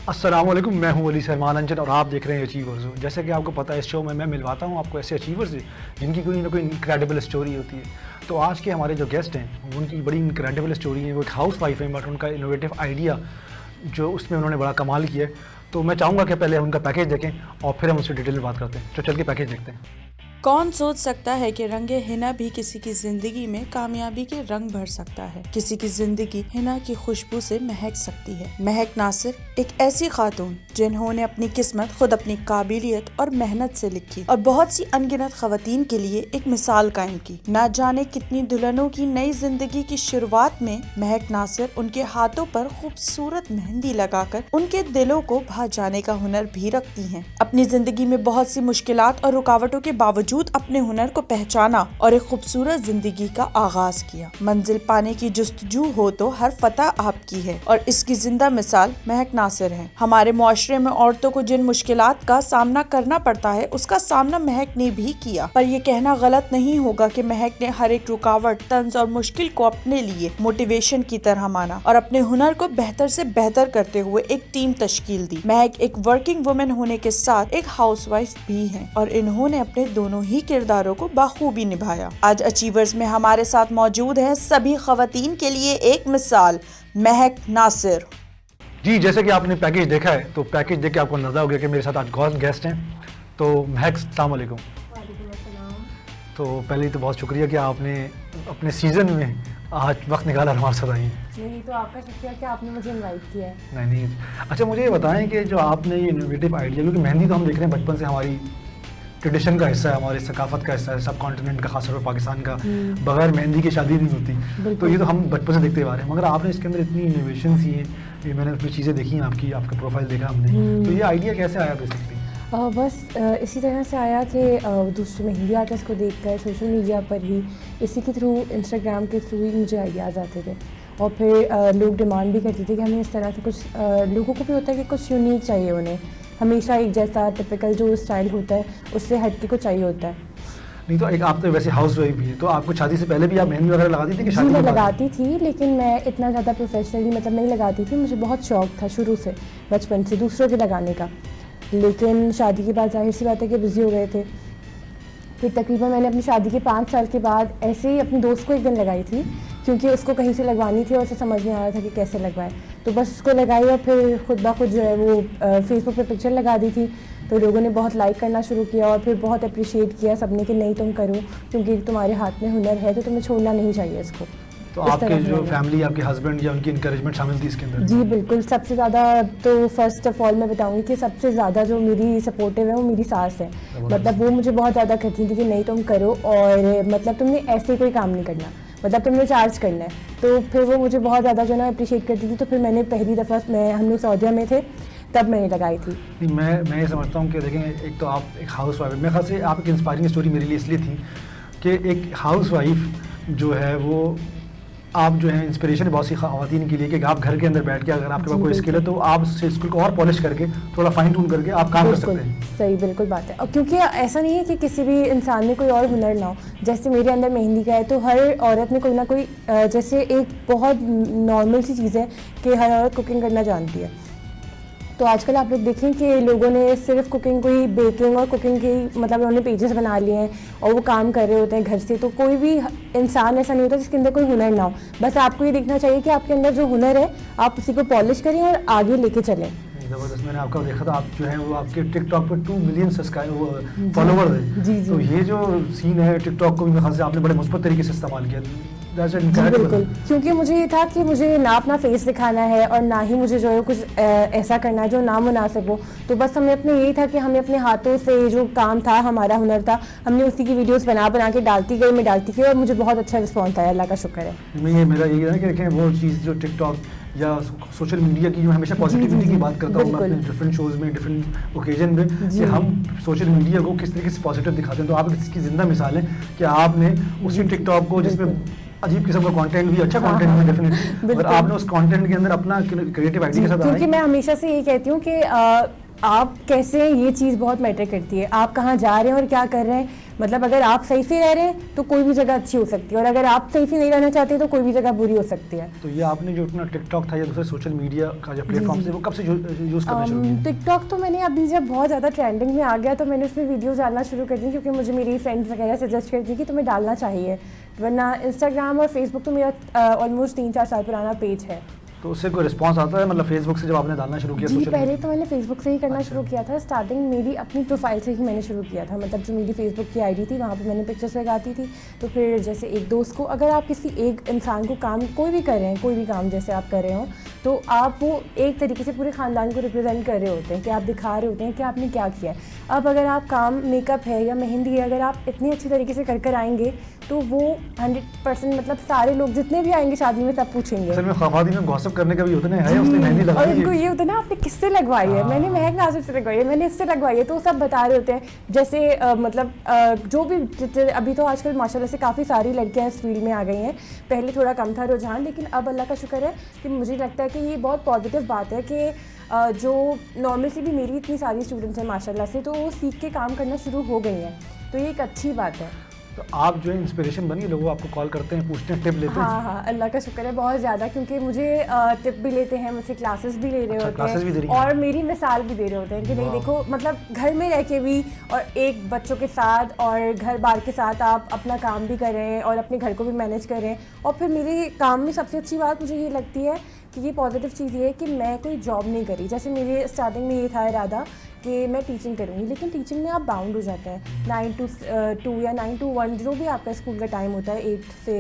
अस्सलामुअलैकुम, मैं हूं अली सलमान अंजन और आप देख रहे हैं अचीवर्स। जैसे कि आपको पता है, इस शो में मैं मिलवाता हूं आपको ऐसे अचीवर्स से जिनकी कोई ना कोई इनक्रेडिबल स्टोरी होती है। तो आज के हमारे जो गेस्ट हैं उनकी बड़ी इनक्रेडिबल स्टोरी है। वो एक हाउस वाइफ है, बट उनका इनोवेटिव आइडिया जो उसमें उन्होंने बड़ा कमाल किया है। तो मैं चाहूँगा कि पहले उनका पैकेज देखें और फिर हम उससे डिटेल में बात करते हैं। तो चल के पैकेज देखते हैं। कौन सोच सकता है कि रंगे हिना भी किसी की जिंदगी में कामयाबी के रंग भर सकता है। किसी की जिंदगी हिना की खुशबू से महक सकती है। महक नासिर एक ऐसी खातून जिन्होंने अपनी किस्मत खुद अपनी काबिलियत और मेहनत से लिखी और बहुत सी अनगिनत खवातीन के लिए एक मिसाल कायम की। ना जाने कितनी दुल्हनों की नई जिंदगी की शुरुआत में महक नासिर उनके हाथों पर खूबसूरत मेहंदी लगाकर उनके दिलों को भा जाने का हुनर भी रखती हैं। अपनी जिंदगी में बहुत सी मुश्किलात और रुकावटों के बावजूद अपने हुनर को पहचाना और एक खूबसूरत जिंदगी का आगाज किया। मंजिल पाने की जुस्तजू हो तो हर फतह आपकी है और इसकी जिंदा मिसाल महक नासिर है। हमारे मुआशरे में औरतों को जिन मुश्किलात का सामना करना पड़ता है उसका सामना महक ने भी किया, पर यह कहना गलत नहीं होगा कि महक ने हर एक रुकावट, तंज और मुश्किल को अपने लिए मोटिवेशन की तरह माना और अपने हुनर को बेहतर से बेहतर करते हुए एक टीम तश्कील दी। महक एक वर्किंग वुमेन होने के साथ एक हाउसवाइफ भी है और इन्होंने अपने दोनों ही किरदारों को बखूबी निभाया। आज अचीवर्स में हमारे साथ मौजूद है सभी खवातीन के लिए एक मिसाल, महक नासिर। जी, जैसे कि आपने पैकेज देखा है तो पैकेज देख के आपको अंदाज़ा हो गया कि मेरे साथ आज गेस्ट हैं। तो महक, अस्सलाम वालेकुम। तो पहले ही तो बहुत शुक्रिया कि आपने अपने सीज़न में आज वक्त निकाला हमारे साथ आई। नहीं, तो आपका शुक्रिया कि आपने मुझे इनवाइट किया है। नहीं, अच्छा मुझे ये बताएं कि जो आपने ये इनोवेटिव आइडिया, क्योंकि मेहंदी तो हम देख रहे हैं बचपन से हमारी ट्रेडिशन का हिस्सा है, हमारी सकाफत का हिस्सा है, सब कॉन्टिनेंट का, खासतौर पर पाकिस्तान का। बगैर मेहंदी की शादी नहीं होती, तो ये तो हम बचपन से देखते आ रहे हैं। मगर आपने इसके अंदर इतनी इनोवेशन ही है, ये मैंने उसमें चीज़ें देखी हैं, आपका प्रोफाइल देखा हमने। तो ये आइडिया कैसे आया बेसिकली? बस इसी तरह से आया कि दूसरे मेहंदी आर्टिस्ट को देखकर सोशल मीडिया पर ही, इसी के थ्रू, इंस्टाग्राम के थ्रू ही मुझे आइडियाज़ आते थे और फिर लोग डिमांड भी करते थे कि हमें इस तरह से कुछ, लोगों को भी होता है कि कुछ यूनिक चाहिए, उन्हें हमेशा एक जैसा टिपिकल जो स्टाइल होता है उससे हट के कुछ चाहिए होता है। नहीं तो एक आप तो वैसे हाउस वाइफ भी है, तो आपको शादी से पहले भी आप मेहंदी वगैरह लगाती थी कि शादी जी, के मैं बाद? लगाती थी, लेकिन मैं इतना ज़्यादा प्रोफेशनली मतलब नहीं लगाती थी। मुझे बहुत शौक था शुरू से, बचपन से दूसरों के लगाने का। लेकिन शादी के बाद जाहिर सी बात है कि बिज़ी हो गए थे। फिर तकरीबन मैंने अपनी शादी के 5 साल के बाद ऐसे ही अपनी दोस्त को एक दिन लगाई थी, क्योंकि उसको कहीं से लगवानी थी और उसे समझ नहीं आ रहा था कि कैसे लगवाए। तो बस उसको लगाई और फिर खुद ब खुद जो है वो फेसबुक पे पिक्चर लगा दी थी। तो लोगों ने बहुत लाइक करना शुरू किया और फिर बहुत अप्रिशिएट किया सबने कि नहीं, तुम करो, क्योंकि तुम्हारे हाथ में हुनर है तो तुम्हें छोड़ना नहीं चाहिए इसको। तो आपके जो फैमिली, आपके हस्बैंड या उनकी इंकरेजमेंट शामिल थी इसके अंदर? जी बिल्कुल, सबसे ज़्यादा तो फर्स्ट ऑफ ऑल मैं बताऊंगी कि सबसे ज़्यादा जो मेरी सपोर्टिव है वो मेरी सास है। मतलब वो मुझे बहुत ज़्यादा कहती थी कि नहीं तुम करो, और मतलब तुमने ऐसे कोई काम नहीं करना, मतलब तुमने चार्ज करना है। तो फिर वो मुझे बहुत ज़्यादा जो ना अप्रिशिएट करती थी। तो फिर मैंने पहली दफ़ा, हम लोग सऊदीया में थे तब मैंने लगाई थी। नहीं, मैं ये समझता हूँ कि देखें, एक तो आप एक हाउस वाइफ, मेरे ख्याल से आप एक इंस्पायरिंग स्टोरी मेरे लिए इसलिए थी कि एक हाउस वाइफ जो है वो आप जो है इंस्पिरेशन है बहुत सी ख़वातीन के लिए कि आप घर के अंदर बैठ के अगर आपके पास कोई स्किल है तो आप उस स्किल को और पॉलिश करके थोड़ा फाइन ट्यून करके आप काम कर सकते हैं। सही, बिल्कुल बात है। और क्योंकि ऐसा नहीं है कि किसी भी इंसान में कोई और हुनर ना हो। जैसे मेरे अंदर मेहंदी का है तो हर औरत में कोई ना कोई, जैसे एक बहुत नॉर्मल सी चीज़ है कि हर औरत कुकिंग करना जानती है। तो आजकल आप लोग देखें कि लोगों ने सिर्फ कुकिंग को ही, बेकिंग और कुकिंग के, मतलब उन्होंने पेजेस बना लिए हैं और वो काम कर रहे होते हैं घर से। तो कोई भी इंसान ऐसा नहीं होता जिसके अंदर कोई हुनर ना हो। बस आपको ये देखना चाहिए कि आपके अंदर जो हुनर है आप उसी को पॉलिश करें और आगे लेके चलें। ज़बरदस्त, मैंने आपका देखा था, आप जो है वो आपके टिकटॉक पे 2 मिलियन सब्सक्राइबर फॉलोवर है। जी जी। तो ये जो सीन है टिकटॉक को भी मेरे ख्याल से आपने बड़े मुस्बत तरीके से इस्तेमाल किया। बिल्कुल, क्योंकि मुझे ये था कि मुझे ना अपना फेस दिखाना है और ना ही मुझे जो है कुछ ऐसा करना है जो नामुनासिब हो। तो बस हमें अपने यही था कि हमें अपने हाथों से जो काम था, हमारा हुनर था, हमने उसी की वीडियोस बना के डालती गई और मुझे बहुत अच्छा रिस्पॉन्स आया, अल्लाह का शुक्र है। मेरा यही है कि देखें वो चीज़ जो टिकटॉक या सोशल मीडिया की जो हमेशा पॉजिटिविटी की बात करता हूँ मैं अपने डिफरेंट शोज़ में, डिफरेंट ओकेजन में, कि हम सोशल मीडिया को किस तरीके से पॉजिटिव दिखाते हैं। तो आप इसकी ज़िंदा मिसाल है कि आपने उसी टिकटॉक को, जिसमें अजीब किस्म का कंटेंट भी, अच्छा कंटेंट भी डेफिनेटली, और आपने उस कंटेंट के अंदर अपना क्रिएटिव आइडिया के साथ आए। क्योंकि मैं हमेशा से यही कहती हूँ कि आप कैसे, ये चीज़ बहुत मैटर करती है। आप कहाँ जा रहे हैं और क्या कर रहे हैं, मतलब अगर आप सही से रह रहे हैं तो कोई भी जगह अच्छी हो सकती है, और अगर आप सही से नहीं रहना चाहते तो कोई भी जगह बुरी हो सकती है। तो ये आपने जो अपना टिकटॉक था या दूसरे सोशल मीडिया का जो प्लेटफॉर्म थे वो कब से यूज़ करना शुरू किया? टिकटॉक तो मैंने अभी जब बहुत ज़्यादा ट्रेंडिंग में आ गया तो मैंने उसमें वीडियोस डालना शुरू कर दी, क्योंकि मुझे मेरी फ्रेंड्स वगैरह सजेस्ट करती कि तुम्हें डालना चाहिए, वरना इंस्टाग्राम और फेसबुक तो मेरा ऑलमोस्ट 3-4 साल पुराना पेज है। तो उससे कोई रिस्पांस आता है, मतलब फेसबुक से जब आपने डालना शुरू किया? जी, सोशल पहले तो मैंने फेसबुक से ही करना शुरू किया था। स्टार्टिंग मेरी अपनी प्रोफाइल से ही मैंने शुरू किया था, मतलब जो मेरी फेसबुक की आईडी थी वहाँ पे मैंने पिक्चर्स लगाती थी। तो फिर जैसे एक दोस्त को, अगर आप किसी एक इंसान को काम कोई भी कर रहे हैं, कोई भी काम जैसे आप कर रहे हो, तो आप वो एक तरीके से पूरे ख़ानदान को रिप्रेजेंट कर रहे होते हैं कि आप दिखा रहे होते हैं कि आपने क्या किया है। अब अगर आप काम मेकअप है या मेहंदी है, अगर आप इतनी अच्छी तरीके से कर आएंगे तो वो 100% मतलब सारे लोग जितने भी आएंगे शादी में सब पूछेंगे। असल में ख़वातीन में गॉसिप करने का भी होता है, उसने मेहंदी लगाई और उनको ये होता है ना आपने किससे लगवाई है, मैंने महक नासिर से लगवाई है, मैंने इससे लगवाई है, तो वो सब बता रहे होते हैं। जैसे जो भी अभी तो आजकल माशाल्लाह से काफ़ी सारी लड़कियां इस फील्ड में आ गई हैं। पहले थोड़ा कम था रुझान, लेकिन अब अल्लाह का शुक्र है कि मुझे लगता है कि ये बहुत पॉजिटिव बात है कि जो नॉर्मल सी भी मेरी इतनी सारी स्टूडेंट्स हैं माशाल्लाह से, तो वो सीख के काम करना शुरू हो गई हैं, तो ये एक अच्छी बात है। तो आप जो है इंस्पिरेशन बनी, लोग आपको कॉल करते हैं, पूछते हैं, टिप लेते हैं? हाँ, अल्लाह का शुक्र है बहुत ज़्यादा, क्योंकि मुझे टिप भी लेते हैं, मुझसे क्लासेस भी ले रहे होते हैं और मेरी मिसाल भी दे रहे होते हैं कि नहीं देखो, मतलब घर में रह के भी और एक बच्चों के साथ और घर बार के साथ आप अपना काम भी कर रहे हैं और अपने घर को भी मैनेज कर रहे हैं। और फिर मेरे काम में सबसे अच्छी बात मुझे ये लगती है कि ये पॉजिटिव चीज़ ये है कि मैं कोई जॉब नहीं करी। जैसे मेरे स्टार्टिंग में ये था इरादा कि मैं टीचिंग करूँगी, लेकिन टीचिंग में आप बाउंड हो जाते हैं 9 to 2 या 9 to 1 जो भी आपका स्कूल का टाइम होता है 8 से।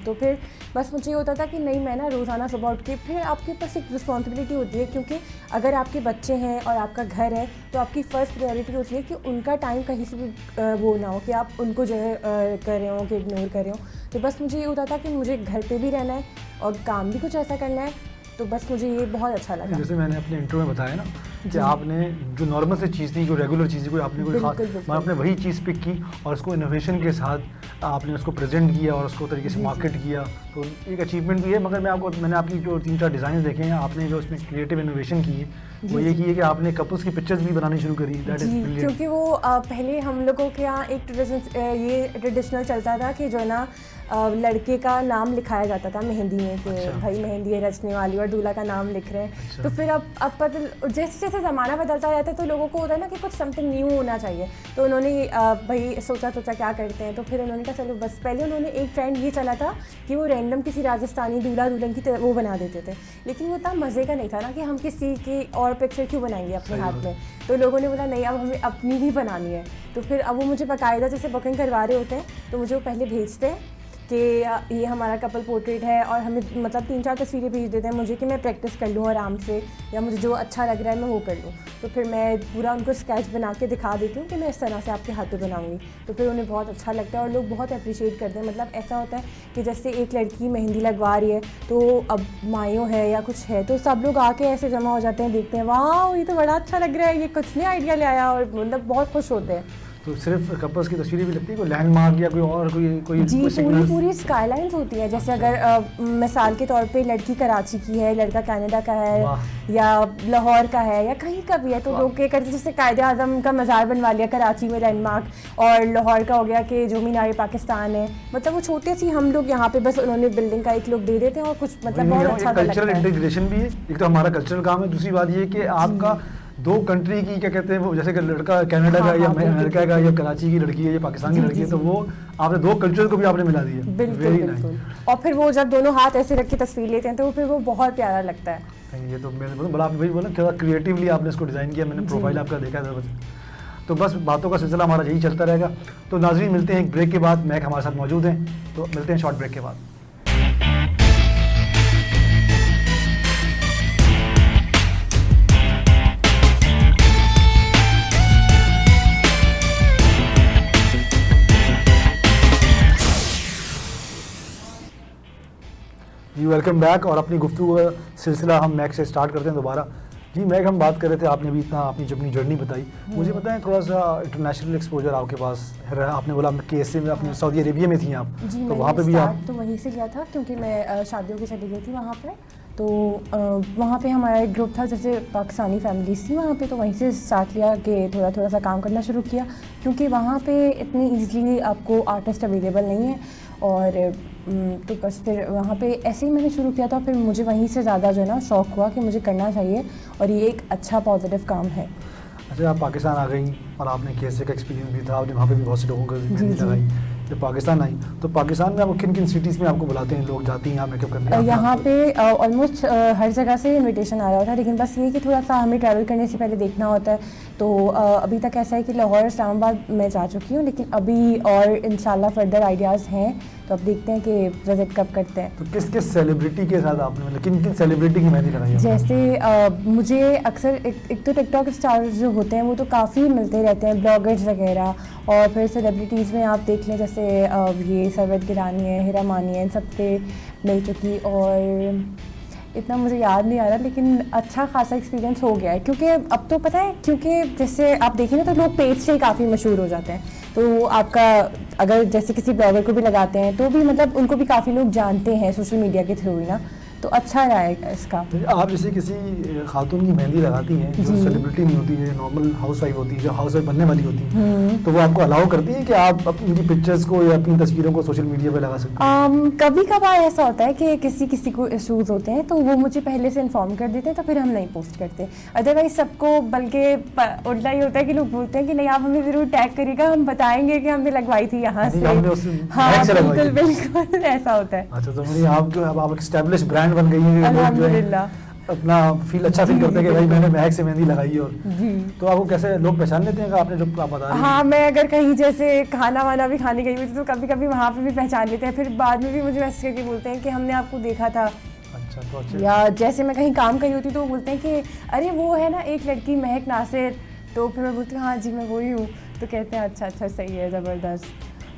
तो फिर बस मुझे ये होता था कि नहीं, मैं ना रोज़ाना सुबह उठ के, फिर आपके पास एक रिस्पॉन्सिबिलिटी होती है, क्योंकि अगर आपके बच्चे हैं और आपका घर है तो आपकी फ़र्स्ट प्रायोरिटी होती है कि उनका टाइम कहीं से भी वो ना हो कि आप उनको जो है कर रहे हो कि इग्नोर कर रहे हो। तो बस मुझे ये होता था कि मुझे घर पर भी रहना है और काम भी कुछ ऐसा करना है, तो बस मुझे ये बहुत अच्छा लगा। जैसे मैंने अपने इंटरव्यू में बताया ना कि आपने जो नॉर्मल से चीज़ थी, जो रेगुलर चीज़ कोई आपने कोई खास, आपने वही चीज़ पिक की और उसको इनोवेशन के साथ आपने उसको प्रेजेंट किया और उसको तरीके से मार्केट किया, तो एक अचीवमेंट भी है। मगर मैंने आपकी जो 3-4 डिज़ाइन देखे हैं, आपने जो इसमें क्रिएटिव इनोवेशन की है वो ये की है कि आपने कपल्स की पिक्चर्स भी बनानी शुरू करी। That is brilliant. क्योंकि वो पहले हम लोगों के यहाँ एक ट्रेडिशनल चलता था कि जो है ना लड़के का नाम लिखाया जाता था मेहंदी में कि भाई मेहंदी है रचने वाली और दूल्हा का नाम लिख रहे हैं। तो फिर अब जैसे जैसे ज़माना बदलता रहता है तो लोगों को होता है ना कि कुछ समथिंग न्यू होना चाहिए, तो उन्होंने भाई सोचा क्या करते हैं, तो फिर उन्होंने कहा चलो बस। पहले उन्होंने एक ट्रेंड ये चला था कि वो रैंडम किसी राजस्थानी दूल्हा दुल्हन की वो बना देते थे, लेकिन वो इतना मज़े का नहीं था ना कि हम किसी की और पिक्चर क्यों बनाएंगे अपने हाथ में। तो लोगों ने बोला नहीं, अब हमें अपनी ही बनानी है। तो फिर अब वो मुझे बाकायदा जैसे बुकिंग करवा रहे होते हैं तो मुझे वो पहले भेजते हैं कि ये हमारा कपल पोर्ट्रेट है, और हमें मतलब 3-4 तस्वीरें भेज देते हैं मुझे कि मैं प्रैक्टिस कर लूँ आराम से, या मुझे जो अच्छा लग रहा है मैं वो कर लूँ। तो फिर मैं पूरा उनको स्केच बना के दिखा देती हूँ कि मैं इस तरह से आपके हाथ पे बनाऊँगी, तो फिर उन्हें बहुत अच्छा लगता है और लोग बहुत अप्रिशिएट करते हैं। मतलब ऐसा होता है कि जैसे एक लड़की मेहंदी लगवा रही है तो अब मायों है या कुछ है तो सब लोग आके ऐसे जमा हो जाते हैं, देखते हैं वाह ये तो बड़ा अच्छा लग रहा है, ये कुछ नया आइडिया ले आया, और मतलब बहुत खुश होते हैं। तो सिर्फ कपल्स की तस्वीरें भी लगती है, कोई लैंडमार्क या कोई और कोई जी, पूरी स्काईलाइंस होती है। जैसे अगर मिसाल के तौर पे लड़की कराची की है, लड़का कनाडा का है या लाहौर का है या कहीं का भी है, तो लोग क्या करते हैं जैसे कायदे आज़म का मज़ार बनवा लिया कराची में लैंडमार्क, और लाहौर का हो गया कि जो मीनार पाकिस्तान है, मतलब वो छोटे सी हम लोग यहाँ पे बस उन्होंने बिल्डिंग का एक लोग दे देते हैं और कुछ मतलब बहुत अच्छा लगता है। कल्चरल इंटीग्रेशन भी है, एक तो हमारा कल्चरल काम है, दूसरी बात ये कि आपका 2 कंट्री की क्या कहते हैं वो, जैसे कि लड़का कनाडा का या अमेरिका का या कराची की लड़की है या पाकिस्तान की लड़की है, तो वो आपने 2 कल्चर को भी आपने मिला दिया। बिल्कुल। और फिर वो जब दोनों हाथ ऐसे रख के तस्वीर लेते हैं तो फिर वो बहुत प्यारा लगता है। ये तो मैंने बोला आपने वही बोला क्या क्रिएटिवली आपने इसको डिज़ाइन किया, मैंने प्रोफाइल आपका देखा था बस। तो बस बातों का सिलसिला हमारा यही चलता रहेगा। तो नाज़रीन मिलते हैं एक ब्रेक के बाद, महक हमारे साथ मौजूद हैं, तो मिलते हैं शॉर्ट ब्रेक के बाद। जी वेलकम बैक, और अपनी गुफ्तगू का सिलसिला हम मैक से स्टार्ट करते हैं दोबारा। जी मैक, हम बात कर रहे थे, आपने भी इतना अपनी अपनी जर्नी बताई, मुझे पता है थोड़ा सा इंटरनेशनल एक्सपोजर आपके पास है। आपने बोला KSA में, अपने सऊदी अरेबिया में थी आप, जी, तो वहाँ पे भी आप तो वहीं से लिया था क्योंकि मैं शादियों की चली गई थी वहाँ पे, तो वहाँ पे हमारा एक ग्रुप था, जैसे पाकिस्तानी फैमिलीज थी वहाँ पे, तो वहीं से साथ लिया कि थोड़ा थोड़ा सा काम करना शुरू किया, क्योंकि वहाँ पे इतनी ईजीली आपको आर्टिस्ट अवेलेबल नहीं है। और तो बस फिर वहाँ पे ऐसे ही मैंने शुरू किया था, फिर मुझे वहीं से ज़्यादा जो है ना शौक़ हुआ कि मुझे करना चाहिए और ये एक अच्छा पॉजिटिव काम है। अच्छा, आप पाकिस्तान आ गई और आपने कैसे का एक्सपीरियंस भी था, आपने वहाँ पे भी बहुत से लोगों को मेहंदी लगाई। जब पाकिस्तान आई तो पाकिस्तान में आपको किन किन सिटीज़ में आपको बुलाते हैं लोग, जाती हैं यहाँ मेकअप करने? यहाँ पे ऑलमोस्ट हर जगह से इनविटेशन आ रहा होता है, लेकिन बस ये कि थोड़ा सा हमें ट्रैवल करने से पहले देखना होता है। तो अभी तक ऐसा है कि लाहौर इस्लामाबाद मैं जा चुकी हूँ, लेकिन अभी और इंशाल्लाह फर्दर आइडियाज़ हैं, तो अब देखते हैं कि विज़िट कब करते हैं। तो किस किस सेलिब्रिटी के साथ आपने, मतलब किन किन सेलिब्रिटी की मेहंदी लगाई है? जैसे मुझे अक्सर एक तो टिकटॉक स्टार्स जो होते हैं वो तो काफ़ी मिलते रहते हैं, ब्लॉगर्स वगैरह, और फिर सेलिब्रिटीज़ में आप देख लें जैसे ये सरवत गिरानी है, हिरा मानी है, इन सब पे मिल चुकी, और इतना मुझे याद नहीं आ रहा, लेकिन अच्छा खासा एक्सपीरियंस हो गया है। क्योंकि अब तो पता है, क्योंकि जैसे आप देखें ना तो लोग पेज से ही काफ़ी मशहूर हो जाते हैं, तो आपका अगर जैसे किसी ब्लॉगर को भी लगाते हैं तो भी मतलब उनको भी काफ़ी लोग जानते हैं सोशल मीडिया के थ्रू ही ना, तो अच्छा रहा है इसका। आप जैसे किसी खातून की मेहंदी लगाती हैं जो सेलिब्रिटी नहीं होती है, नॉर्मल हाउस वाइफ होती है, जो हाउस वाइफ बनने वाली होती है, तो वो आपको अलाउ करती है कि आप उनकी पिक्चर्स को या अपनी तस्वीरों को सोशल मीडिया पे लगा सकते हैं? कभी कभार ऐसा होता है कि किसी को इशूज़ होते हैं तो वो मुझे पहले से इन्फॉर्म कर देते हैं, तो फिर हम नहीं पोस्ट करते। अदरवाइज सबको बल्कि उल्टा ही होता है कि लोग बोलते हैं कि नहीं आप हमें ज़रूर टैग करिएगा, हम बताएंगे कि हमने लगवाई थी यहाँ से। हाँ बिल्कुल बिल्कुल ऐसा होता है। अच्छा, तो आप एस्टैब्लिश ब्रांड बन गई है, अल्हम्दुलिल्लाह अपना अच्छा फील करते हैं कि भाई मैंने महक से मेहंदी लगाई है। और जी, तो आपको कैसे लोग पहचान लेते हैं कि आपने जो आप बता रही हैं? हाँ, मैं अगर कहीं जैसे खाना वाना भी खाने गई हुई थी तो कभी कभी वहाँ पे भी पहचान लेते हैं, फिर बाद में भी मुझे मैसेज करके बोलते हैं कि हमने आपको देखा था। अच्छा, तो अच्छे। या जैसे मैं कहीं काम करी होती तो वो बोलते हैं कि अरे वो है ना एक लड़की महक नासिर, तो फिर मैं बोलती हूँ हाँ जी मैं वही हूँ, तो कहते हैं अच्छा अच्छा सही है, ज़बरदस्त।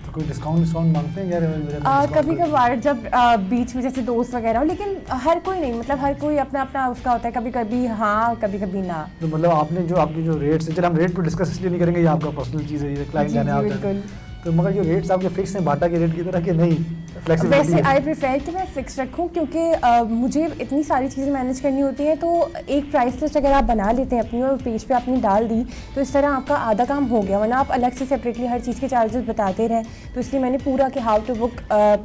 तो कोई डिस्काउंट मांगते हैं यार? कभी कभार जब बीच में जैसे दोस्त वगैरह हो, लेकिन हर कोई नहीं, मतलब हर कोई अपना अपना उसका होता है, कभी कभी हाँ कभी कभी ना। तो मतलब आपने जो आपकी जो रेट्स है, चलो हम रेट पर डिस्कस इसलिए नहीं करेंगे, ये आपका पर्सनल चीज़ है, ये क्लाइंट जाने आप बिल्कुल। तो मगर जो रेट्स आपके फिक्स हैं बाटा के रेट की तरह कि नहीं? वैसे आई प्रेफर कि मैं फिक्स रखूं, क्योंकि मुझे इतनी सारी चीज़ें मैनेज करनी होती हैं, तो एक प्राइस लिस्ट अगर आप बना लेते हैं अपनी और पेज पे आपने डाल दी तो इस तरह आपका आधा काम हो गया, वरना आप अलग से सेपरेटली हर चीज़ के चार्जेस बताते रहें। तो इसलिए मैंने पूरा कि हाउ टू बुक,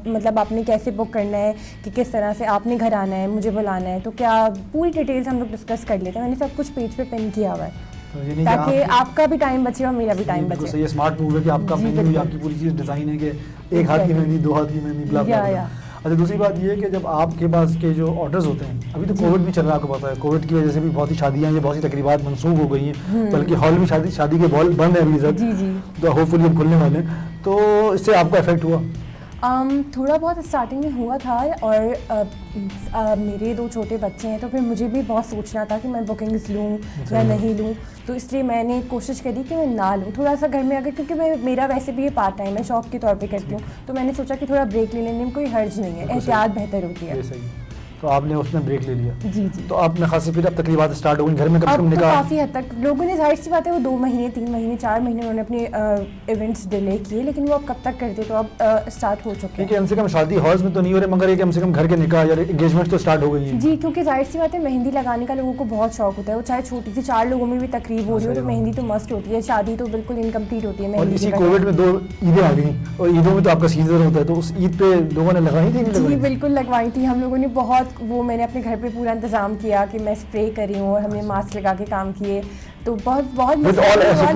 मतलब आपने कैसे बुक करना है, कि किस तरह से आपने घर आना है, मुझे बुलाना है, तो क्या पूरी डिटेल्स हम लोग डिस्कस कर लेते हैं। मैंने सब कुछ पेज पे पिन किया हुआ है ताकि आपका भी टाइम बचे और मेरा भी टाइम बचे। ये स्मार्ट मूव है कि आपका मेन्यू, आपकी पूरी चीज़ डिज़ाइन है कि एक हाथ की मेहंदी, दो हाथ की मेहंदी, ब्ला ब्ला ब्ला। अच्छा, दूसरी बात ये है कि जब आपके पास के जो ऑर्डर्स होते हैं, अभी तो कोविड भी चल रहा है, आपको पता है कोविड की वजह से भी बहुत ही शादियाँ, ये बहुत सी तकरीबात मनसूख हो गई हैं, बल्कि हॉल में शादी के बॉल बंद है अभी तक, तो होपफुली अब खुलने वाले हैं, तो इससे आपको इफेक्ट हुआ? थोड़ा बहुत स्टार्टिंग में हुआ था, और मेरे 2 छोटे बच्चे हैं, तो फिर मुझे भी बहुत सोचना था कि मैं बुकिंग्स लूँ या नहीं लूँ, तो इसलिए मैंने कोशिश करी कि मैं ना लूँ थोड़ा सा घर में, अगर क्योंकि मेरा वैसे भी ये पार्ट टाइम है, शौक के तौर पे करती हूँ, तो मैंने सोचा कि थोड़ा ब्रेक ले लेने में कोई हर्ज नहीं है, एहतियात बेहतर होती है। तो आपने उसमें ब्रेक ले लिया? जी जी। तो आपने खासी फिर अब तकरीबात स्टार्ट हो गई घर में, कब से कम निकाह? काफ़ी हद तक लोगों ने, जाहिर सी बात है, वो 2 महीने 3 महीने 4 महीने उन्होंने अपने इवेंट्स डिले किए, लेकिन वो अब कब तक करते, तो अब स्टार्ट हो चुके हैं। कम से कम शादी हॉल्स में तो नहीं हो रहे, मगर कम से कम घर के निकाह या एंगेजमेंट तो स्टार्ट हो गई है। जी, क्योंकि जाहिर सी बात है मेहंदी लगाने का लोगों को बहुत शौक होता है, वो चाहे छोटी सी 4 लोगों में भी तकरीब हो रही हो, तो मेहंदी तो मस्ट होती है, शादी तो बिल्कुल इनकम्प्लीट होती है। और इसी कोविड में 2 ईदें आ गई, और ईदों में तो आपका सीजन होता है, तो उस ईद पे लोगों ने लगाई थी? जी बिल्कुल लगवाई थी हम लोगों ने बहुत, वो मैंने अपने घर पे पूरा इंतजाम किया कि मैं स्प्रे करी हूँ, और हमने मास्क लगा के काम किए, तो बहुत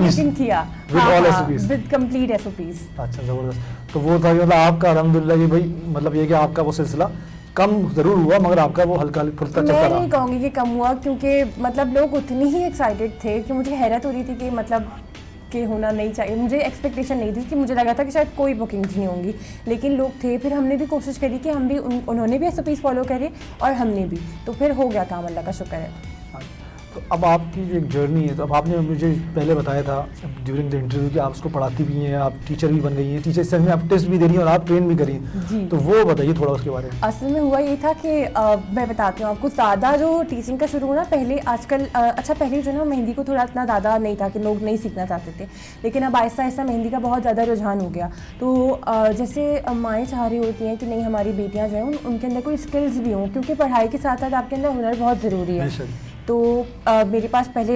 लेकिन किया विद कंप्लीट SOPs। अच्छा, ज़बरदस्त। तो वो था मतलब आपका अल्हम्दुलिल्लाह कि भाई, मतलब ये कि आपका वो सिलसिला कम ज़रूर हुआ, मगर आपका वो हल्का फुल्का चलता रहा। मैं नहीं कहूँगी कि कम हुआ, क्योंकि मतलब लोग उतने ही एक्साइटेड थे कि मुझे हैरत हो रही थी कि मतलब कि होना नहीं चाहिए, मुझे एक्सपेक्टेशन नहीं थी, कि मुझे लगा था कि शायद कोई बुकिंग्स नहीं होंगी, लेकिन लोग थे। फिर हमने भी कोशिश करी कि हम भी उन्होंने भी SOPs फॉलो करे और हमने भी, तो फिर हो गया काम, अल्लाह का शुक्र है। तो अब आपकी जो एक जर्नी है, तो अब आपने मुझे पहले बताया था ड्यूरिंग द इंटरव्यू कि आप उसको पढ़ाती भी हैं, आप टीचर भी बन गई हैं, टीचर से आप टेस्ट भी दे रही हैं और आप ट्रेन भी करी हैं। जी। तो वो बताइए थोड़ा उसके बारे में। असल में हुआ ये था कि मैं बताती हूँ आपको, ज़्यादा जो टीचिंग का शुरू हुआ ना पहले, आजकल अच्छा पहले जो है ना मेहंदी को थोड़ा इतना ज़्यादा नहीं था कि लोग नहीं सीखना चाहते थे, लेकिन अब आहिस्ता आहिस्ता मेहंदी का बहुत ज़्यादा रुझान हो गया। तो जैसे माएँ चाह रही होती हैं कि नहीं हमारी बेटियाँ जो हैं उनके अंदर कोई स्किल्स भी हों, क्योंकि पढ़ाई के साथ साथ आपके अंदर हुनर बहुत ज़रूरी है। तो मेरे पास पहले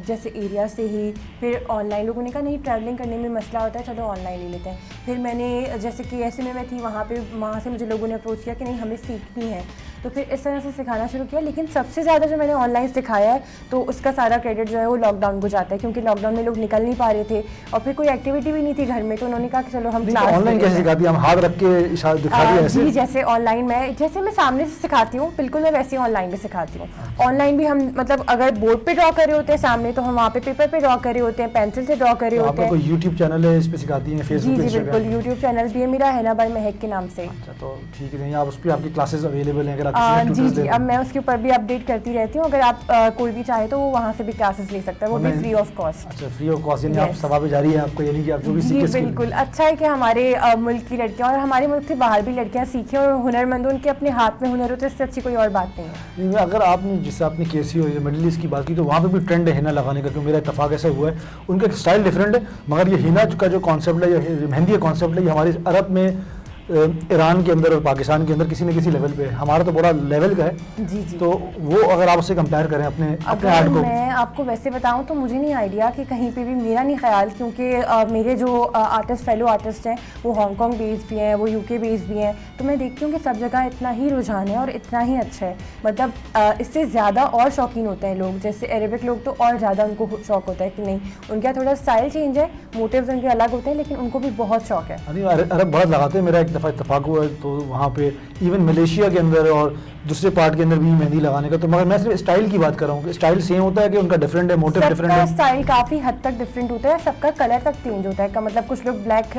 जैसे एरिया से ही, फिर ऑनलाइन लोगों ने कहा नहीं ट्रैवलिंग करने में मसला होता है, चलो ऑनलाइन ले लेते हैं। फिर मैंने जैसे कि ऐसे में मैं थी वहाँ पे, वहाँ से मुझे लोगों ने अप्रोच किया कि नहीं हमें सीखनी है, तो फिर इस तरह से सिखाना शुरू किया। लेकिन सबसे ज़्यादा जो मैंने ऑनलाइन सिखाया है तो उसका सारा क्रेडिट जो है वो लॉकडाउन को जाता है, क्योंकि लॉकडाउन में लोग निकल नहीं पा रहे थे और फिर कोई एक्टिविटी भी नहीं थी घर में, तो उन्होंने कहा कि चलो हम क्लास ऑनलाइन कैसे सिखाती हैं? हम हाथ रख के इशारा दिखा दिया ऐसे? जी, जैसे ऑनलाइन मैं जैसे मैं सामने से सिखाती हूँ बिल्कुल मैं वैसे ही ऑनलाइन भी सिखाती हूँ। ऑनलाइन भी हम मतलब अगर बोर्ड पे ड्रॉ कर रहे होते हैं सामने, तो हम वहाँ पे पेपर पे ड्रॉ कर रहे होते हैं, पेंसिल से ड्रॉ कर रहे होते हैं। कोई यूट्यूब चैनल है इस पे सिखाती हैं? फेसबुक पे? जी बिल्कुल, यूट्यूब चैनल भी है मेरा, हिना बाय महक के नाम से। अच्छा, तो ठीक है, आप उस पर आपकी क्लासेस अवेलेबल हैं अगर आप जी जी, अब मैं उसके ऊपर भी अपडेट करती रहती हूँ, अगर आप कोई भी चाहे तो वो वहाँ से भी क्लासेस ले सकता है, वो भी फ्री ऑफ कॉस्ट। अच्छा, फ्री ऑफ कॉस्ट, यानी आप सवाब जारी है आपको, यानी कि आप जो भी सीखे। बिल्कुल, अच्छा है कि हमारे मुल्क की लड़कियाँ और हमारे मुल्क से बाहर भी लड़कियाँ सीखें और हुनरमंद, उनके अपने हाथ में हुनर होते हैं, इससे अच्छी कोई और बात नहीं है। अगर आपने जिससे आपने केसी और मिडिल ईस्ट की बात की, तो वहाँ पे भी ट्रेंड है हिना लगाने का, क्योंकि मेरा इत्तेफाक ऐसा हुआ है, उनका स्टाइल डिफरेंट है, मगर ये हिना का जो कॉन्सेप्ट है, या मेहंदी का कॉन्सेप्ट है, ये हमारे अरब में, ईरान के अंदर और पाकिस्तान के अंदर किसी न किसी लेवल पे है, हमारा तो बड़ा लेवल का है। जी जी। तो वो अगर आप उससे कंपेयर करें अपने आर्ट को। मैं आपको वैसे बताऊं तो मुझे नहीं आइडिया कि कहीं पे भी, मेरा नहीं ख्याल, क्योंकि मेरे जो आर्टिस्ट फेलो आर्टिस्ट हैं वो हांगकॉन्ग बेस्ड भी हैं, वो यूके बेस्ड भी हैं, तो मैं देखती हूँ कि सब जगह इतना ही रुझान है और इतना ही अच्छा है। मतलब इससे ज़्यादा और शौकीन होते हैं लोग, जैसे अरेबिक लोग तो और ज़्यादा उनको शौक होता है कि नहीं, उनका थोड़ा स्टाइल चेंज है, मोटिव्स उनके अलग होते हैं, लेकिन उनको भी बहुत शौक है। अरब बहुत लगाते हैं, मेरा एक दफ़ा इत्तेफाक हुआ तो वहाँ पे इवन मलेशिया के अंदर और दूसरे पार्ट के अंदर भी मेहंदी लगाने का, तो मगर मैं सिर्फ स्टाइल की बात कर रहा हूँ कि स्टाइल सेम होता है कि उनका डिफरेंट है, मोटिव डिफरेंट है? स्टाइल काफ़ी हद तक डिफरेंट होता है, सबका कलर तक चेंज होता है का मतलब कुछ लोग ब्लैक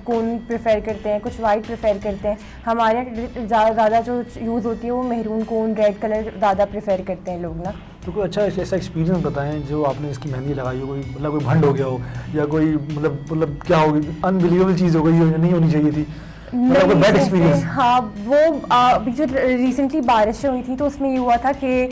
कोन प्रेफर करते हैं, कुछ वाइट प्रेफर करते हैं। हमारे ज़्यादा जो यूज़ होती है वो मेहरून कोन, रेड कलर ज़्यादा प्रेफर करते हैं लोग ना। तो कोई अच्छा ऐसा एक्सपीरियंस बताएं जो आपने इसकी मेहंदी लगाई हो, कोई मतलब कोई भंड हो गया हो, या कोई मतलब क्या होगी, अनबिलीवेबल चीज़ हो गई हो, नहीं होनी चाहिए थी, मतलब बैड एक्सपीरियंस? हाँ, वो अभी जो रिसेंटली बारिश हुई थी तो उसमें ये हुआ था कि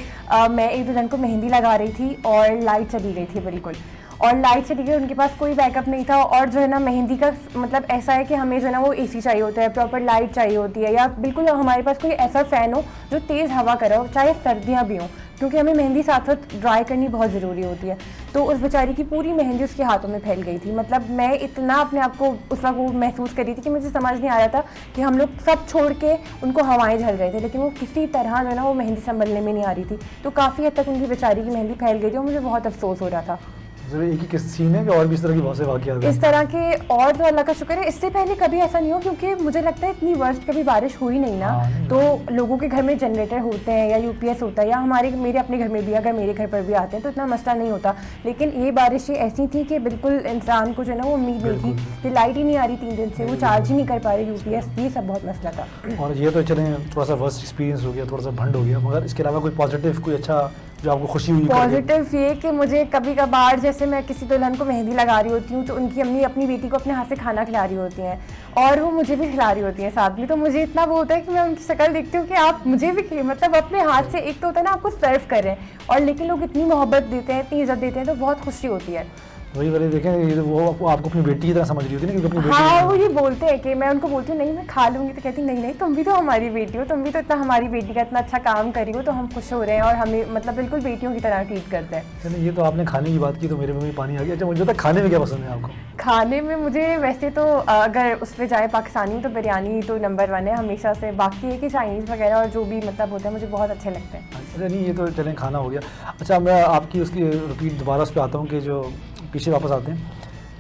मैं एक दुल्हन को मेहंदी लगा रही थी और लाइट चली गई थी बिल्कुल, और लाइट चली गई, उनके पास कोई बैकअप नहीं था, और जो है ना मेहंदी का मतलब ऐसा है कि हमें जो है ना वो एसी चाहिए होता है, प्रॉपर लाइट चाहिए होती है, या बिल्कुल हमारे पास कोई ऐसा फ़ैन हो जो तेज़ हवा करे हो, चाहे सर्दियाँ भी हों, क्योंकि हमें मेहंदी साथ साथ ड्राई करनी बहुत ज़रूरी होती है। तो उस बेचारी की पूरी मेहंदी उसके हाथों में फैल गई थी। मतलब मैं इतना अपने आप को उस वक्त वो महसूस कर रही थी कि मुझे समझ नहीं आ रहा था कि हम लोग सब छोड़ के उनको हवाएं झल रहे थे, लेकिन वो किसी तरह जो है ना वो मेहंदी संभलने में नहीं आ रही थी, तो काफ़ी हद तक उनकी बेचारी की मेहंदी फैल गई थी और मुझे बहुत अफसोस हो रहा था। एक ही सीन है कि और भी इस तरह की बहुत से वाक़यात हैं? इस तरह के और तो अल्लाह का शुक्र है इससे पहले कभी ऐसा नहीं हो, क्योंकि मुझे लगता है इतनी वर्स्ट कभी बारिश हुई नहीं ना। तो लोगों के घर में जनरेटर होते हैं या यूपीएस होता है, या मेरे अपने घर में भी, अगर मेरे घर पर भी आते हैं तो इतना मसला नहीं होता, लेकिन ये बारिश ऐसी थी कि बिल्कुल इंसान को जो है ना वो उम्मीद नहीं थी कि लाइट ही नहीं आ रही 3 दिन से, वो चार्ज ही नहीं कर पा रहे यूपीएस, ये सब बहुत मसला था। और ये तो चलें थोड़ा सा वर्स्ट एक्सपीरियंस हो गया, थोड़ा सा भंड हो गया, मगर इसके अलावा कोई पॉजिटिव, कोई अच्छा जो आपको खुशी हुई? पॉजिटिव ये कि मुझे कभी कभार जैसे मैं किसी दुल्हन को मेहंदी लगा रही होती हूँ तो उनकी अम्मी अपनी बेटी को अपने हाथ से खाना खिला रही होती हैं और वो मुझे भी खिला रही होती हैं साथ में, तो मुझे इतना वो होता है कि मैं उनकी शक्ल देखती हूँ कि आप मुझे भी मतलब अपने हाथ से, एक तो होता है ना आपको सर्व कर रहे हैं, और लेकिन लोग इतनी मोहब्बत देते हैं, इतनी इज्जत देते हैं, तो बहुत खुशी होती है। वही वाले देखें, ये वो आपको अपनी बेटी की तरह समझ रही होती है ना, क्योंकि अपनी बेटी। हाँ, वो ये बोलते हैं कि मैं उनको बोलती हूँ नहीं मैं खा लूँगी, तो कहती नहीं नहीं तुम भी तो हमारी बेटी हो, तुम भी तो इतना हमारी बेटी का इतना अच्छा काम करी हो, तो हम खुश हो रहे हैं और हमें मतलब बिल्कुल बेटियों की तरह ट्रीट करते हैं। चलिए, ये तो आपने खाने की बात की तो मेरे मुँह में पानी आ गया। अच्छा, मुझे तो खाने में क्या पसंद है आपको? खाने में मुझे वैसे तो अगर उस पर जाए पाकिस्तानी तो बिरयानी तो नंबर 1 है हमेशा से, बाकी है कि चाइनीज़ वगैरह और जो भी मतलब होता है मुझे बहुत अच्छे लगते हैं। अच्छा, नहीं ये तो चलें खाना हो गया। अच्छा, मैं आपकी उसकी रिपीट दोबारा उस पर आता हूँ कि जो पीछे वापस आते हैं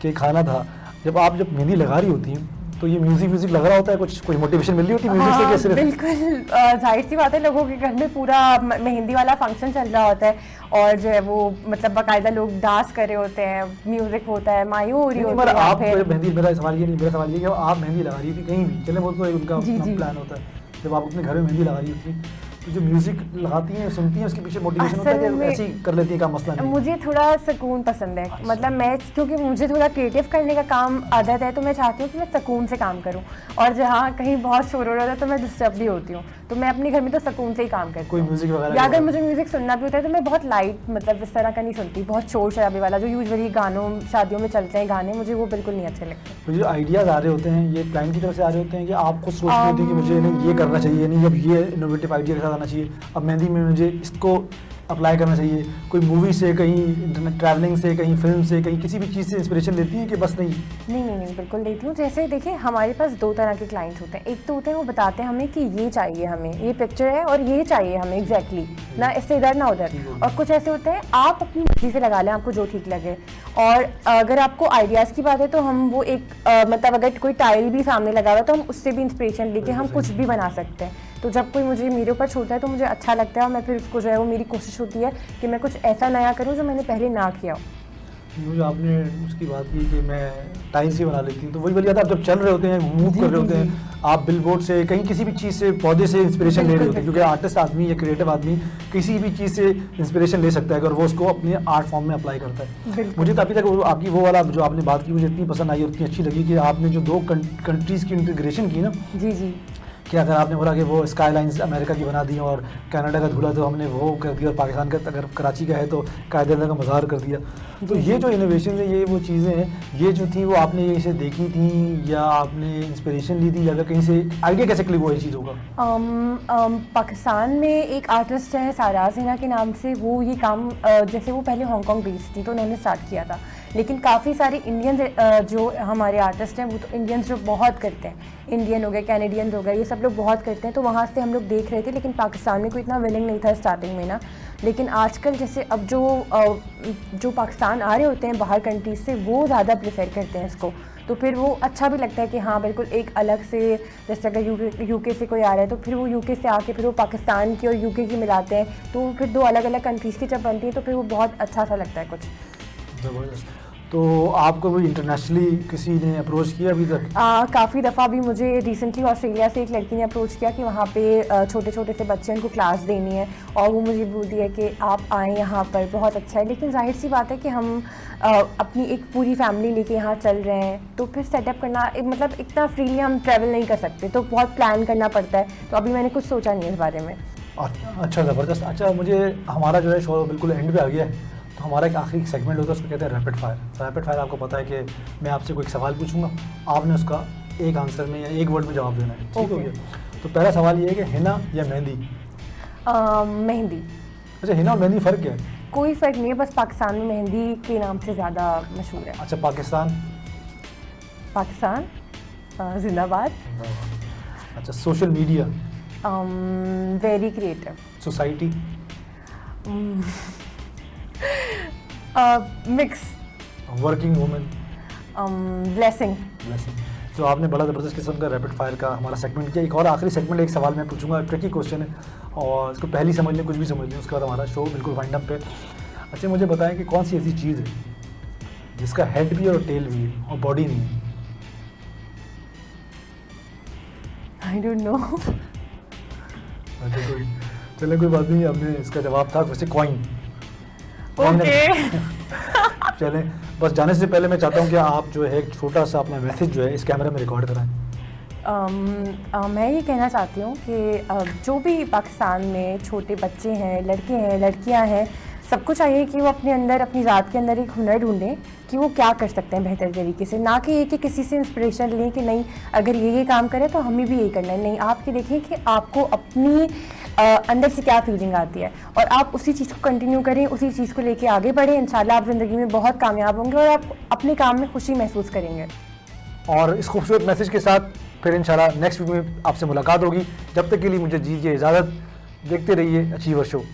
कि खाना था, जब मेहंदी लगा रही होती हैं तो ये म्यूजिक लग रहा होता है, कुछ मोटिवेशन मिल रही होती है म्यूजिक से? कैसे? बिल्कुल, जाहिर सी बात है, लोगों के घर में पूरा मेहंदी वाला फंक्शन चल रहा होता है और जो है वो मतलब बाकायदा लोग डांस कर रहे होते हैं, म्यूजिक होता है, मायूं हो रही होती है। आप मेहंदी, मेरा सवाल ये नहीं, मेरा सवाल ये कि आप मेहंदी लगा रही थी कहीं भी, चले वो तो उनका प्लान होता है, जब आप अपने घर में मेहंदी लगा रही होती तो जो म्यूजिक लगाती हैं सुनती हैं उसके पीछे मोटिवेशन होता है कि ऐसे ही कर लेती है काम, मसला नहीं? मुझे थोड़ा सुकून पसंद है, मतलब मैं क्योंकि मुझे थोड़ा क्रिएटिव करने का काम आदत है, तो मैं चाहती हूँ कि मैं सुकून से काम करूँ, और जहाँ कहीं बहुत शोर हो रहा है तो मैं डिस्टर्ब भी होती हूँ, तो मैं अपने घर में तो सुकून से ही काम करती हूँ। कोई म्यूजिक वगैरह, या अगर मुझे म्यूजिक सुनना भी होता है तो मैं बहुत लाइट, मतलब इस तरह का नहीं सुनती, बहुत शोर शराबे वाला जो यूजुअली गानों शादियों में चलते हैं गाने, मुझे वो बिल्कुल नहीं अच्छे लगते। तो जो आइडियाज़ आ रहे होते हैं ये क्लाइंट की तरफ से आ रहे होते हैं कि आप खुद सोच रहे होते हैं कि मुझे नहीं ये करना चाहिए, नहीं अब ये इनोवेटिव आइडिया के साथ आना चाहिए, अब मेहंदी में मुझे इसको अप्लाई करना चाहिए? कोई मूवी से, कहीं ट्रैवलिंग से, कहीं फिल्म से, कहीं किसी भी चीज़ से इंस्पिरेशन लेती हैं कि बस नहीं? नहीं बिल्कुल लेती हूँ। जैसे देखिए हमारे पास दो तरह के क्लाइंट्स होते हैं, एक तो होते हैं वो बताते हैं हमें कि ये चाहिए, हमें ये पिक्चर है और ये चाहिए हमें एग्जैक्टली, ना इससे इधर ना उधर, और कुछ ऐसे होते हैं आप अपनी मर्जी से लगा लें, आपको जो ठीक लगे। और अगर आपको आइडियाज़ की बात है तो हम वो एक मतलब अगर कोई टाइल भी सामने लगा हुआ है तो हम उससे भी इंस्पिरेशन लेके हम कुछ भी बना सकते हैं। तो जब कोई मुझे मेरे ऊपर छोड़ता है तो मुझे अच्छा लगता है, और मैं फिर उसको जो है वो मेरी कोशिश होती है कि मैं कुछ ऐसा नया करूँ जो मैंने पहले ना किया हो। मुझे आपने उसकी बात की कि मैं टाइल्स ही बना लेती हूँ, तो वही बोलिए आप जब चल रहे होते हैं, मूव कर रहे होते हैं, आप बिलबोर्ड से, कहीं किसी भी चीज़ से, पौधे से इंस्पिरेशन ले रहे होते हैं, क्योंकि आर्टिस्ट आदमी या क्रिएटिव आदमी किसी भी चीज़ से इंस्पिरेशन ले सकता है अगर वो उसको अपने आर्ट फॉर्म में अप्लाई करता है। मुझे तो अभी तक आपकी वो वाला जो आपने बात की मुझे इतनी पसंद आई और इतनी अच्छी लगी कि आपने जो दो कंट्रीज़ की इंटीग्रेशन की ना, जी कि अगर आपने बोला कि वो स्काई लाइन्स अमेरिका की बना दी और कनाडा का धुला तो हमने वो कर दिया, और पाकिस्तान का अगर कराची का है तो कायदे का मज़ार कर दिया, तो ये जो इनोवेशन है, ये वो चीज़ें हैं, ये जो थी वो आपने इसे देखी थी या आपने इंस्पिरेशन ली थी, या कहीं से आइडिया कैसे क्लिक हुआ ये चीज़ होगा? पाकिस्तान में एक आर्टिस्ट है साराज हिना के नाम से, वो ये काम जैसे वो पहले हांगकांग बेस्ड थी तो उन्होंने स्टार्ट किया था, लेकिन काफ़ी सारे इंडियन जो हमारे आर्टिस्ट हैं वो तो इंडियंस जो बहुत करते हैं, इंडियन हो गए, कैनेडियन हो गए, ये सब लोग बहुत करते हैं, तो वहाँ से हम लोग देख रहे थे, लेकिन पाकिस्तान में कोई इतना विलिंग नहीं था स्टार्टिंग में ना। लेकिन आजकल जैसे अब जो पाकिस्तान आ रहे होते हैं बाहर कंट्रीज से, वो ज़्यादा प्रेफर करते हैं इसको, तो फिर वो अच्छा भी लगता है कि हाँ बिल्कुल एक अलग से, जैसे अगर यूके से कोई आ रहा है तो फिर वो यूके से आके फिर वो पाकिस्तान की और यूके की मिलाते हैं, तो फिर दो अलग अलग कंट्रीज़ की जब बनती है तो फिर वो बहुत अच्छा सा लगता है कुछ। ज़बरदस्त। तो आपको भी इंटरनेशनली किसी ने अप्रोच किया अभी तक? काफ़ी दफ़ा भी मुझे रिसेंटली ऑस्ट्रेलिया से एक लड़की ने अप्रोच किया कि वहाँ पे छोटे छोटे से बच्चे उनको क्लास देनी है, और वो मुझे बोलती है कि आप आएँ यहाँ पर, बहुत अच्छा है, लेकिन जाहिर सी बात है कि हम अपनी एक पूरी फैमिली लेके यहाँ चल रहे हैं, तो फिर सेटअप करना मतलब इतना फ्रीली हम ट्रैवल नहीं कर सकते, तो बहुत प्लान करना पड़ता है, तो अभी मैंने कुछ सोचा नहीं है इस बारे में। अच्छा, ज़बरदस्त। अच्छा, मुझे हमारा जो है शो बिल्कुल एंड पे आ गया है, तो हमारा एक आखिरी सेगमेंट होता है, उसको कहते हैं रैपिड फायर। रैपिड फायर आपको पता है कि मैं आपसे कोई सवाल पूछूंगा, आपने उसका एक आंसर में या एक वर्ड में जवाब देना है, ठीक हो गया? तो पहला सवाल ये है कि हिना या मेहंदी? मेहंदी। अच्छा, हिना और मेहंदी फ़र्क क्या है? कोई फ़र्क नहीं है, बस पाकिस्तान में मेहंदी के नाम से ज़्यादा मशहूर है। अच्छा, पाकिस्तान जिंदाबाद। अच्छा, social media? Very creative. Society? Mix. Working women? Blessing. तो आपने बड़ा ज़बरदस्त किस्म का रैपिड फायर का हमारा सेगमेंट किया। एक और आखिरी सेगमेंट, एक सवाल मैं पूछूंगा, ट्रिकी क्वेश्चन है, और इसको पहली समझ लें, कुछ भी समझ लें, उसके बाद हमारा शो बिल्कुल वाइंड अप पे। अच्छा, मुझे बताएं कि कौन सी ऐसी चीज़ है जिसका हेड भी है और टेल भी है और बॉडी नहीं है? I don't know. चले, कोई बात नहीं, हमने इसका जवाब था वैसे कॉइन। ओके। चलें, बस जाने से पहले मैं चाहता हूँ कि आप जो है एक छोटा सा अपना मैसेज जो है इस कैमरे में रिकॉर्ड कराएं। मैं ये कहना चाहती हूँ कि जो भी पाकिस्तान में छोटे बच्चे हैं, लड़के हैं, लड़कियाँ हैं, सबको चाहिए कि वो अपने अंदर, अपनी ज़ात के अंदर एक हुनर ढूंढें कि वो क्या कर सकते हैं बेहतर तरीके से, ना कि ये कि किसी से इंस्पिरेशन लें कि नहीं अगर ये काम करें तो हमें भी यही करना है। नहीं, आप ये देखें कि आपको अपनी अंदर से क्या फीलिंग आती है और आप उसी चीज़ को कंटिन्यू करें, उसी चीज़ को लेके आगे बढ़ें। इंशाल्लाह आप ज़िंदगी में बहुत कामयाब होंगे और आप अपने काम में खुशी महसूस करेंगे। और इस खूबसूरत मैसेज के साथ फिर इंशाल्लाह नेक्स्ट वीक में आपसे मुलाकात होगी। जब तक के लिए मुझे दीजिए इजाज़त। देखते रहिए अचीवर शो।